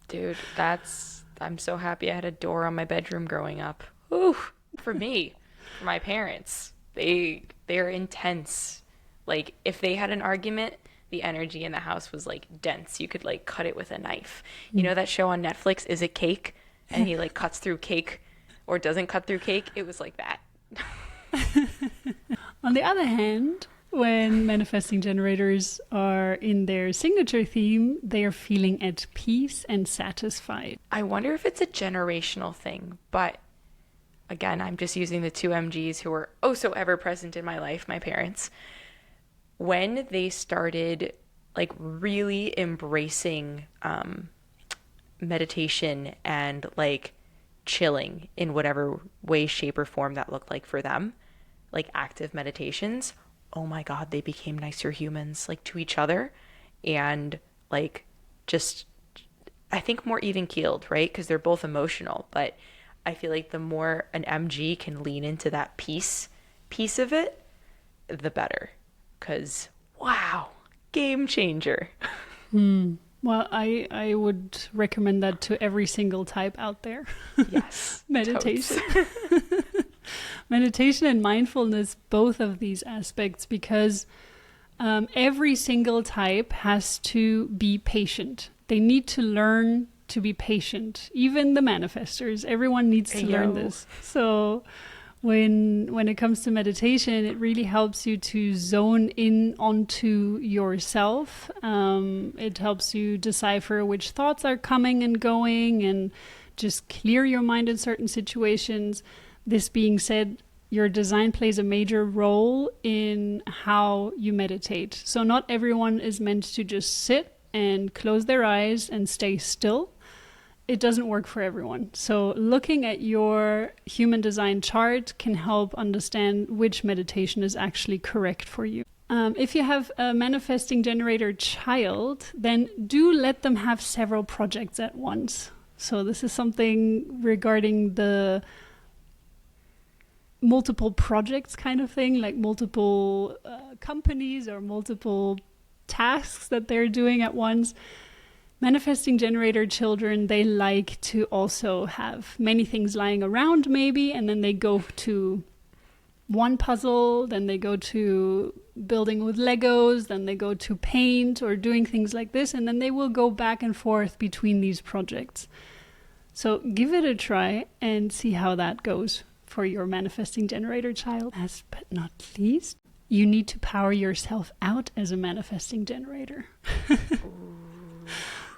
Dude, I'm so happy I had a door on my bedroom growing up. Ooh, for me, for my parents. They're intense. Like, if they had an argument, the energy in the house was like dense. You could like cut it with a knife. You know that show on Netflix, Is It Cake? And he like cuts through cake or doesn't cut through cake. It was like that. On the other hand, when manifesting generators are in their signature theme, they are feeling at peace and satisfied. I wonder if it's a generational thing, but again, I'm just using the two MGs who were oh so ever present in my life, my parents. When they started like really embracing meditation and like chilling in whatever way, shape, or form that looked like for them, like active meditations, oh my God, they became nicer humans, like to each other, and like just, I think more even keeled, right? Because they're both emotional, but I feel like the more an MG can lean into that piece of it, the better. Because wow, game changer. Well, I would recommend that to every single type out there. Yes. Meditation. Meditation and mindfulness, both of these aspects, because every single type has to be patient. They need to learn to be patient. Even the manifestors, everyone needs to learn this. So when it comes to meditation, it really helps you to zone in onto yourself. It helps you decipher which thoughts are coming and going and just clear your mind in certain situations. This being said, your design plays a major role in how you meditate. So not everyone is meant to just sit and close their eyes and stay still. It doesn't work for everyone. So looking at your human design chart can help understand which meditation is actually correct for you. If you have a manifesting generator child, then do let them have several projects at once. So this is something regarding the multiple projects kind of thing, like multiple companies or multiple tasks that they're doing at once. Manifesting generator children, they like to also have many things lying around maybe, and then they go to one puzzle, then they go to building with Legos, then they go to paint or doing things like this, and then they will go back and forth between these projects. So give it a try and see how that goes for your manifesting generator child. Last but not least, you need to power yourself out as a manifesting generator.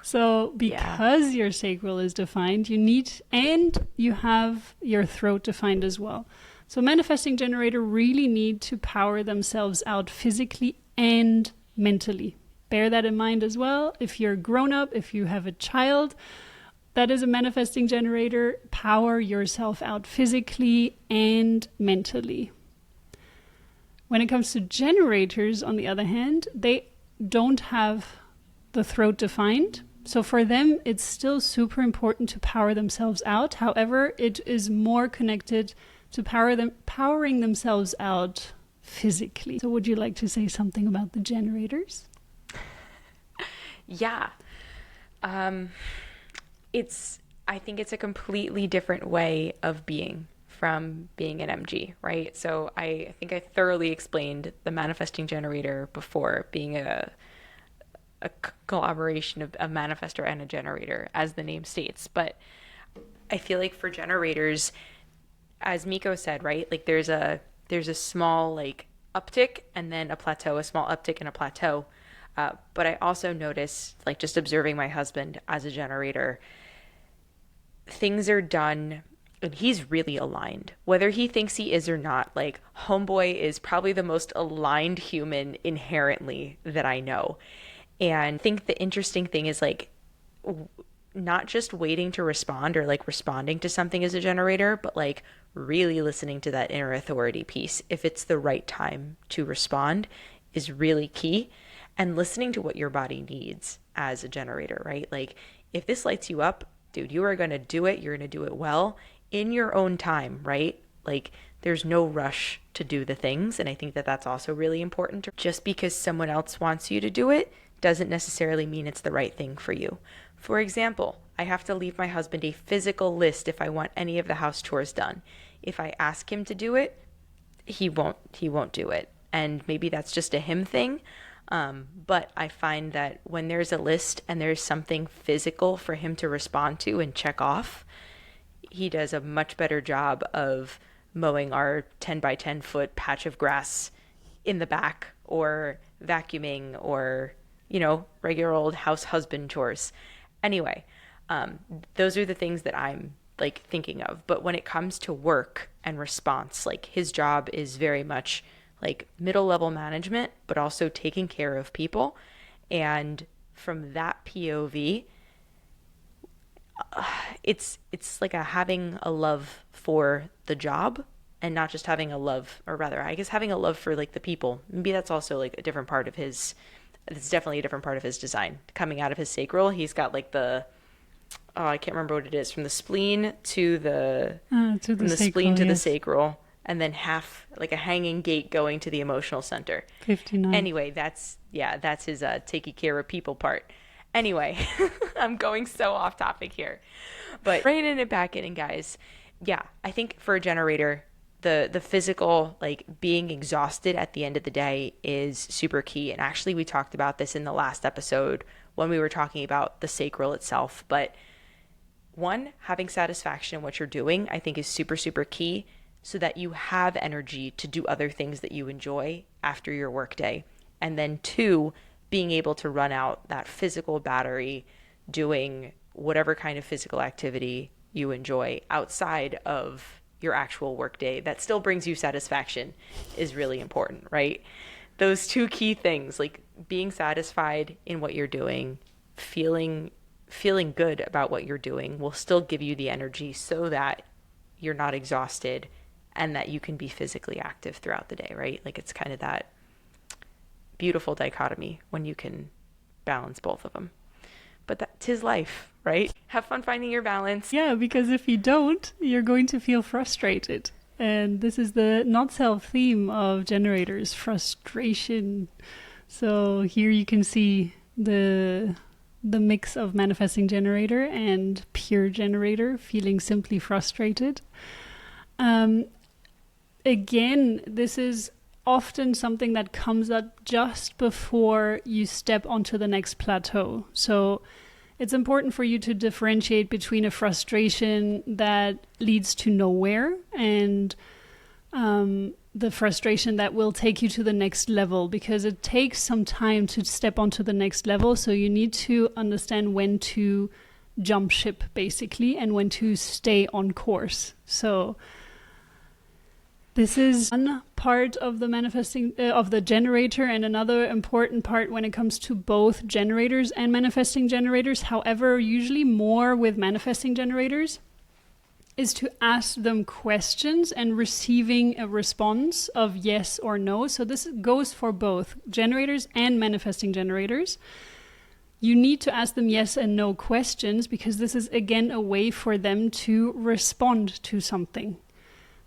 So because your sacral is defined, you need, and you have your throat defined as well. So manifesting generator really need to power themselves out physically and mentally. Bear that in mind as well. If you're grown up, if you have a child that is a manifesting generator, power yourself out physically and mentally. When it comes to generators, on the other hand, they don't have the throat defined. So for them, it's still super important to power themselves out. However, it is more connected to powering themselves out physically. So would you like to say something about the generators? Yeah. I think it's a completely different way of being from being an MG, right? So I think I thoroughly explained the manifesting generator before, being a collaboration of a manifestor and a generator, as the name states. But I feel like for generators, as Miko said, right, like there's a small like uptick and then a plateau, a small uptick and a plateau. But I also notice, like just observing my husband as a generator, things are done and he's really aligned, whether he thinks he is or not. Like homeboy is probably the most aligned human inherently that I know. And I think the interesting thing is like not just waiting to respond or like responding to something as a generator, but like really listening to that inner authority piece. If it's the right time to respond is really key. And listening to what your body needs as a generator, right? Like if this lights you up, dude, you are going to do it. You're going to do it well in your own time, right? Like there's no rush to do the things. And I think that that's also really important. Just because someone else wants you to do it doesn't necessarily mean it's the right thing for you. For example, I have to leave my husband a physical list if I want any of the house chores done. If I ask him to do it, he won't do it. And maybe that's just a him thing. But I find that when there's a list and there's something physical for him to respond to and check off, he does a much better job of mowing our 10 by 10 foot patch of grass in the back, or vacuuming, or, regular old house husband chores. Anyway, those are the things that I'm like thinking of. But when it comes to work and response, like his job is very much like middle level management, but also taking care of people. And from that POV, it's like having a love for the job, and not just having a love, or rather, I guess having a love for like the people. Maybe that's also like a different part of his. It's definitely a different part of his design. Coming out of his sacral, he's got like I can't remember what it is, from the spleen to the to the from the sacral, spleen to the yes. sacral, and then half like a hanging gate going to the emotional center. 59. Anyway, that's his taking care of people part. Anyway, I'm going so off topic here, but reining it back in, guys. Yeah, I think for a generator, the physical, like being exhausted at the end of the day, is super key. And actually, we talked about this in the last episode when we were talking about the sacral itself. But one, having satisfaction in what you're doing, I think is super, super key, so that you have energy to do other things that you enjoy after your workday. And then two, being able to run out that physical battery doing whatever kind of physical activity you enjoy outside of your actual workday that still brings you satisfaction, is really important, right? Those two key things, like being satisfied in what you're doing, feeling good about what you're doing, will still give you the energy so that you're not exhausted and that you can be physically active throughout the day, right? Like it's kind of that beautiful dichotomy when you can balance both of them. But that's his life, right? Have fun finding your balance. Yeah, because if you don't, you're going to feel frustrated. And this is the not self theme of generators, frustration. So here you can see the mix of manifesting generator and pure generator, feeling simply frustrated. Again, this is often something that comes up just before you step onto the next plateau. So it's important for you to differentiate between a frustration that leads to nowhere and the frustration that will take you to the next level, because it takes some time to step onto the next level. So you need to understand when to jump ship, basically, and when to stay on course. So this is one part of the manifesting of the generator, and another important part when it comes to both generators and manifesting generators. However, usually more with manifesting generators, is to ask them questions and receiving a response of yes or no. So this goes for both generators and manifesting generators. You need to ask them yes and no questions, because this is again a way for them to respond to something.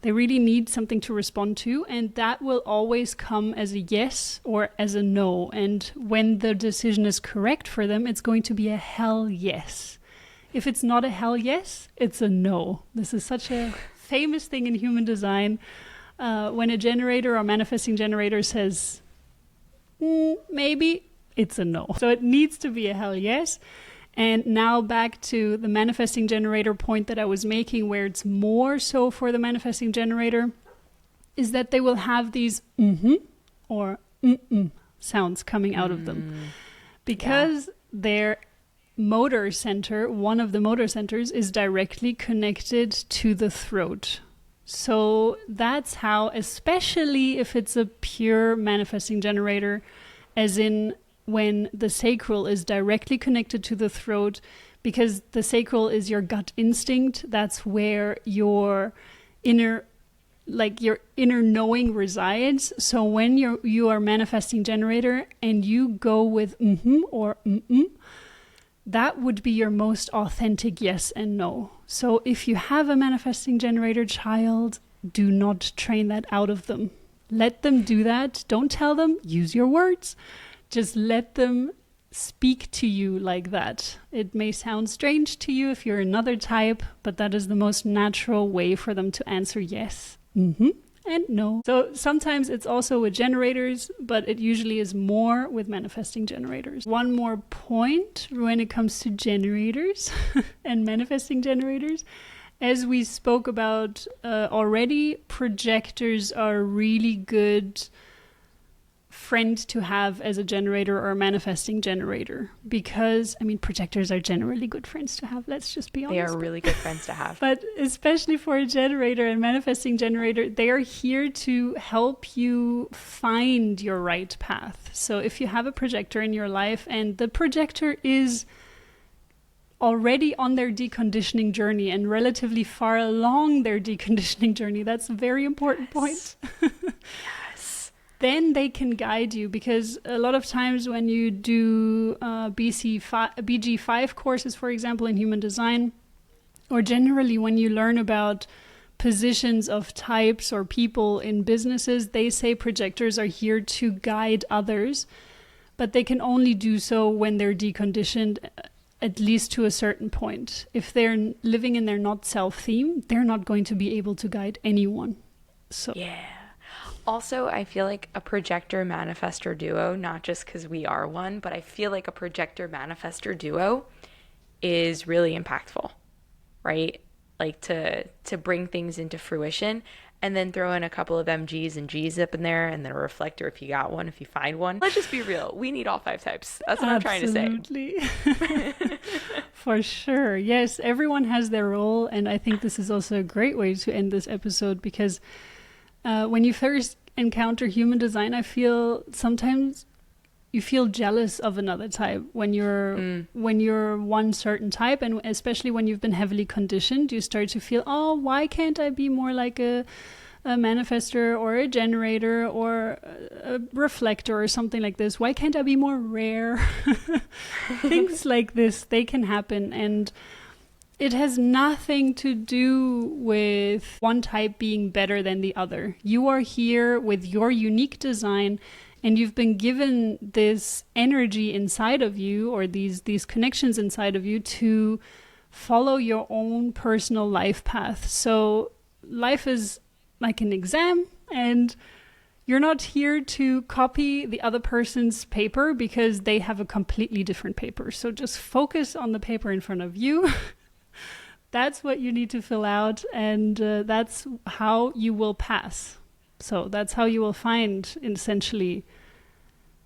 They really need something to respond to, and that will always come as a yes or as a no. And when the decision is correct for them, it's going to be a hell yes. If it's not a hell yes, it's a no. This is such a famous thing in human design. When a generator or manifesting generator says, maybe, it's a no. So it needs to be a hell yes. And now back to the manifesting generator point that I was making, where it's more so for the manifesting generator, is that they will have these or sounds coming out of them. Because their motor center, one of the motor centers, is directly connected to the throat. So that's how, especially if it's a pure manifesting generator, as in when the sacral is directly connected to the throat, because the sacral is your gut instinct. That's where your inner knowing resides. So when you are manifesting generator and you go with or that would be your most authentic yes and no. So if you have a manifesting generator child, do not train that out of them. Let them do that. Don't tell them, use your words. Just let them speak to you like that. It may sound strange to you if you're another type, but that is the most natural way for them to answer yes and no. So sometimes it's also with generators, but it usually is more with manifesting generators. One more point when it comes to generators and manifesting generators. As we spoke about already, projectors are a really good friend to have as a generator or a manifesting generator, because projectors are generally good friends to have, let's just be honest. They are really good friends to have. But especially for a generator and manifesting generator, they are here to help you find your right path. So if you have a projector in your life and the projector is already on their deconditioning journey and relatively far along their deconditioning journey, that's a very important point. Then they can guide you, because a lot of times when you do BG5 courses, for example, in human design, or generally when you learn about positions of types or people in businesses, they say projectors are here to guide others, but they can only do so when they're deconditioned, at least to a certain point. If they're living in their not self theme, they're not going to be able to guide anyone. So yeah. Also, I feel like a projector manifestor duo, not just because we are one, but I feel like a projector manifestor duo is really impactful, right? Like to bring things into fruition, and then throw in a couple of MGs and Gs up in there, and then a reflector if you got one, if you find one. Let's just be real. We need all 5 types. That's what I'm trying to say. Absolutely. For sure. Yes, everyone has their role, and I think this is also a great way to end this episode, because when you first encounter human design, I feel sometimes you feel jealous of another type when you're one certain type, and especially when you've been heavily conditioned, you start to feel, oh, why can't I be more like a manifestor or a generator or a reflector or something like this? Why can't I be more rare? Things like this, they can happen, and it has nothing to do with one type being better than the other. You are here with your unique design, and you've been given this energy inside of you, or these connections inside of you, to follow your own personal life path. So life is like an exam, and you're not here to copy the other person's paper because they have a completely different paper. So just focus on the paper in front of you. That's what you need to fill out, and that's how you will pass. So that's how you will find, essentially,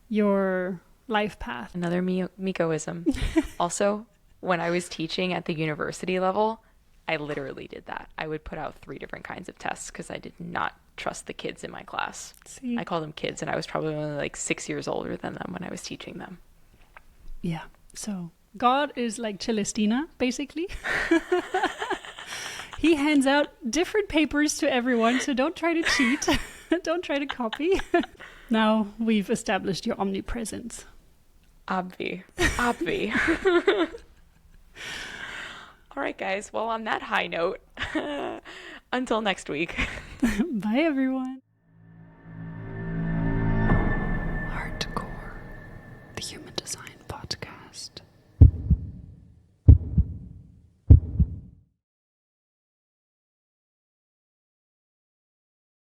your life path. Another Mikoism. Also, when I was teaching at the university level, I literally did that. I would put out 3 different kinds of tests because I did not trust the kids in my class. See? I call them kids, and I was probably only like 6 years older than them when I was teaching them. Yeah, so God is like Celestina, basically. He hands out different papers to everyone, so don't try to cheat. Don't try to copy. Now we've established your omnipresence. Obvi. All right, guys. Well, on that high note, until next week. Bye, everyone.